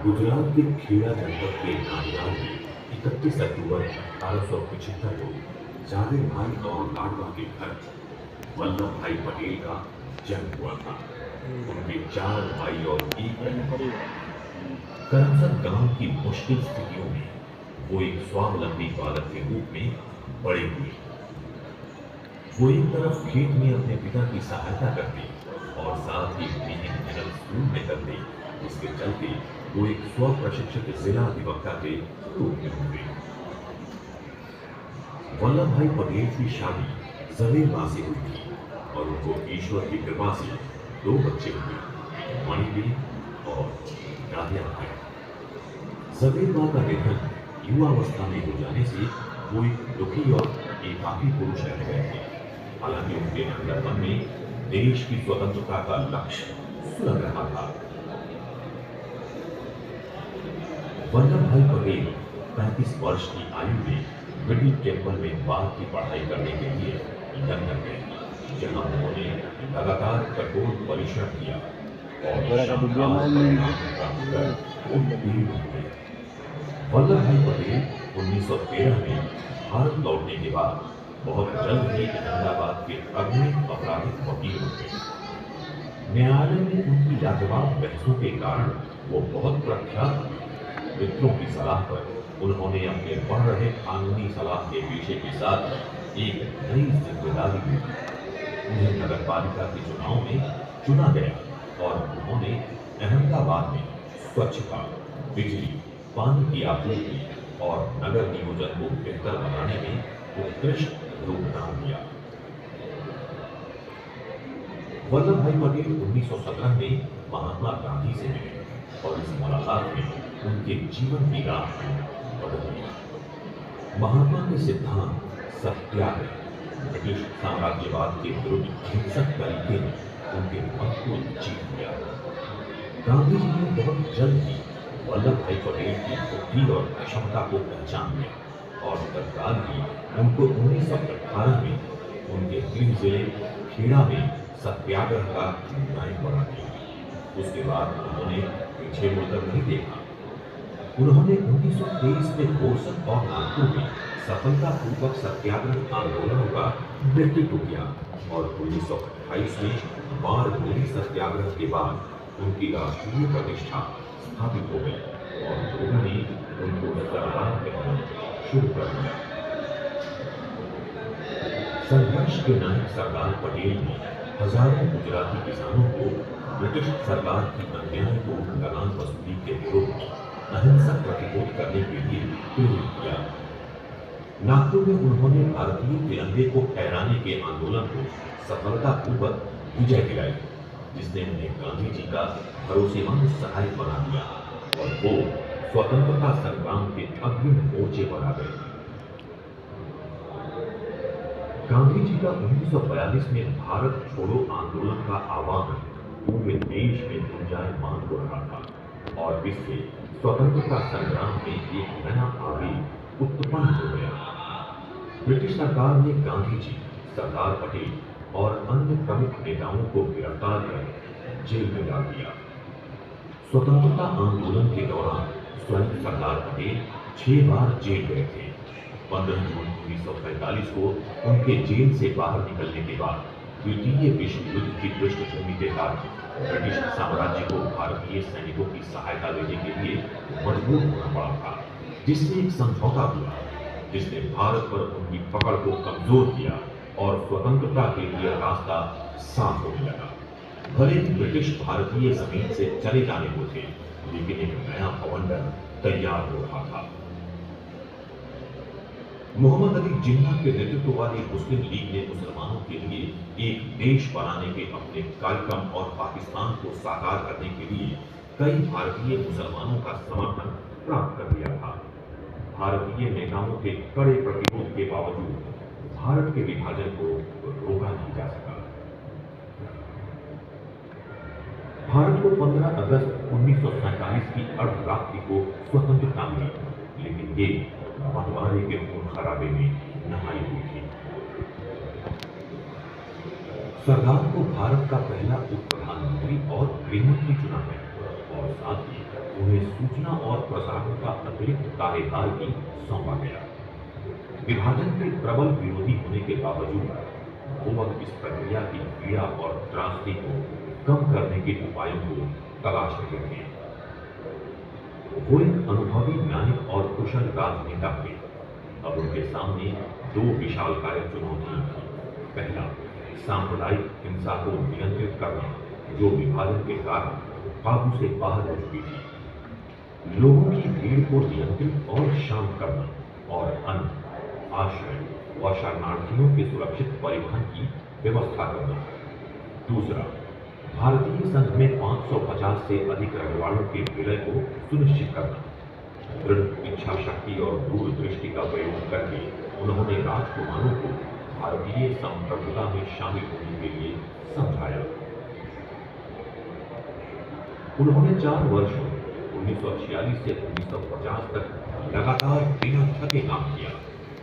गुजरात के खेड़ा जनपद के नांदगांव में 31 अक्टूबर 1875 को जावेद भाई और लाडवा के घर वल्लभ भाई पटेल का जन्म हुआ था। उनके 4 भाई और एक बहन। करमसद गांव की मुश्किल स्थितियों में वो एक स्वावलंबी बालक के रूप में बड़े हुए। वो एक तरफ खेत में अपने पिता की सहायता करते और साथ ही मिडिल स्कूल में करते, जिसके चलते वो एक स्व प्रशिक्षित जिला अधिवक्ता के रूप में हुए। वल्लभ भाई पटेल की शादी जवेरबा से हुई थी और उनको ईश्वर की कृपा से 2 बच्चे हुए, मणिबेन और राधिया भाई। जवेरबा का निधन युवावस्था में हो जाने से वो एक दुखी और एकाकी पुरुष रह गए थे। हालांकि उनके अंदर मन में देश की स्वतंत्रता का लक्ष्य सुलग रहा था। वल्लभ भाई पटेल 35 वर्ष की आयु में मिडिल टेम्पल में बाल की पढ़ाई करने के लिए लंदन गए, जहां उन्होंने लगातार कठोर परिश्रम किया और वल्लभ भाई पटेल 1913 में भारत लौटने के बाद बहुत जल्द ही अहमदाबाद के अग्रणी आपराधिक वकील हो गए। न्यायालय में उनकी लाजवाब बहसों के कारण वो बहुत प्रख्यात हुए। मित्रों की सलाह पर उन्होंने अपने बढ़ रहे कानूनी सलाह के पेशे के साथ एक नई जिम्मेदारी ली। उन्हें नगर पालिका के चुनाव में चुना गया और उन्होंने अहमदाबाद में स्वच्छता, बिजली, पानी की आपूर्ति और नगर नियोजन को बेहतर बनाने में उत्कृष्ट योगदान दिया। वल्लभ भाई पटेल 1917 में महात्मा गांधी से मिले और इस मुलाकात में उनके जीवन की राह बदल गई। महात्मा के सिद्धांत सत्याग्रह, ब्रिटिश साम्राज्यवाद के विरुद्ध हिंसक तरीके ने उनके मन को जीत लिया। गांधी जी ने बहुत जल्द ही वल्लभ भाई पटेल की बुद्धि और क्षमता को पहचान लिया और तत्काल ही उनको 1918 में उनके गृह जिले खेड़ा में सत्याग्रह का नायक बना दिया। उसके बाद उन्होंने पीछे मुड़कर नहीं देखा। उन्होंने 1923 में बोरसद और नागपुर में सफलतापूर्वक सत्याग्रह आंदोलनों का नेतृत्व किया और 1928 में बारडोली सत्याग्रह के बाद उनकी राष्ट्रीय प्रतिष्ठा स्थापित हो गई और लोगों ने उनको सरदार कहना शुरू कर दिया। संघर्ष के नायक सरदार पटेल ने हजारों गुजराती किसानों को ब्रिटिश सरकार की अन्यायपूर्ण लगान वसूली के विरुद्ध अहिंसक प्रतिरोध करने के लिए प्रेरित किया। नागपुर में उन्होंने भारतीय तिरंगे को फहराने के आंदोलन को सफलतापूर्वक विजय दिलाई, जिसने उन्हें गांधी जी का भरोसेमंद सहायक बना दिया और वो स्वतंत्रता संग्राम के अग्रिम मोर्चे पर आ गए। गांधी जी का 1942 में भारत छोड़ो आंदोलन का आह्वान पूरे देश में गुंजायमान हो रहा था और इससे स्वतंत्रता संग्राम में एक नया आवेग उत्पन्न हो गया। ब्रिटिश सरकार ने गांधी जी, सरदार पटेल और अन्य प्रमुख नेताओं को गिरफ्तार कर जेल में डाल दिया। स्वतंत्रता आंदोलन के दौरान स्वयं सरदार पटेल 6 बार जेल गए थे। 15 जून 1945 को उनके जेल से बाहर निकलने के बाद द्वितीय विश्व युद्ध की पृष्ठभूमि के कारण ब्रिटिश साम्राज्य को भारतीय सैनिकों की सहायता देने के लिए मजबूर होना पड़ा था, जिससे एक समझौता हुआ जिसने भारत पर उनकी पकड़ को कमजोर किया और स्वतंत्रता के लिए रास्ता साफ होने लगा। भले ही ब्रिटिश भारतीय जमीन से चले जाने को थे, लेकिन एक नया बवंडर तैयार हो रहा था। मोहम्मद अली जिन्ना के नेतृत्व वाली मुस्लिम लीग ने मुसलमानों के लिए एक देश बनाने के अपने कार्यक्रम और पाकिस्तान को साकार करने के लिए कई भारतीय मुसलमानों का समर्थन प्राप्त कर लिया था। भारतीय नेताओं के कड़े प्रतिरोध के बावजूद भारत के विभाजन को रोका नहीं जा सका। भारत को 15 अगस्त 1947 की अर्धरात्रि को स्वतंत्रता मिली, लेकिन ये बंटवारे के खून खराबे में नहाई हुई थी। सरदार को भारत का पहला उप प्रधानमंत्री और गृहमंत्री चुना गया और साथ ही उन्हें सूचना और प्रसारण का अतिरिक्त कार्यभार भी सौंपा गया। विभाजन के प्रबल विरोधी होने के बावजूद भूमक इस प्रक्रिया की पीड़ा और त्रासदी को कम करने के उपायों को तलाश रहे थे। वो एक अनुभवी नायक और कुशल राजनेता थे। अब उनके सामने दो विशालकाय चुनौतियां थी। पहला, सांप्रदायिक हिंसा को नियंत्रित करना, जो विभाजन के कारण काबू से बाहर हो चुकी थी। लोगों की भीड़ को नियंत्रित और शांत करना, और अन्न, आश्रय और शरणार्थियों के सुरक्षित परिवहन की व्यवस्था करना। दूसरा, भारतीय संघ में 550 से अधिक रखवालों के विलय को सुनिश्चित करना। दृढ़ इच्छा शक्ति और दूरदृष्टि का प्रयोग करके उन्होंने राजकुमारों को भारतीय संप्रभुता में शामिल होने के लिए समझाया। उन्होंने 4 वर्षों 1946 से 1950 तक लगातार बिना थके काम किया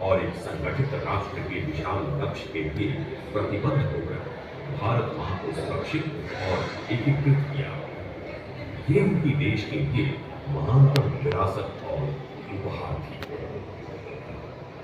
और एक संगठित राष्ट्र के विशाल लक्ष्य के लिए प्रतिबद्ध होकर भारत मां को सुरक्षित और एकीकृत किया। ये उनकी देश के लिए महानतम विरासत और उपहार थी।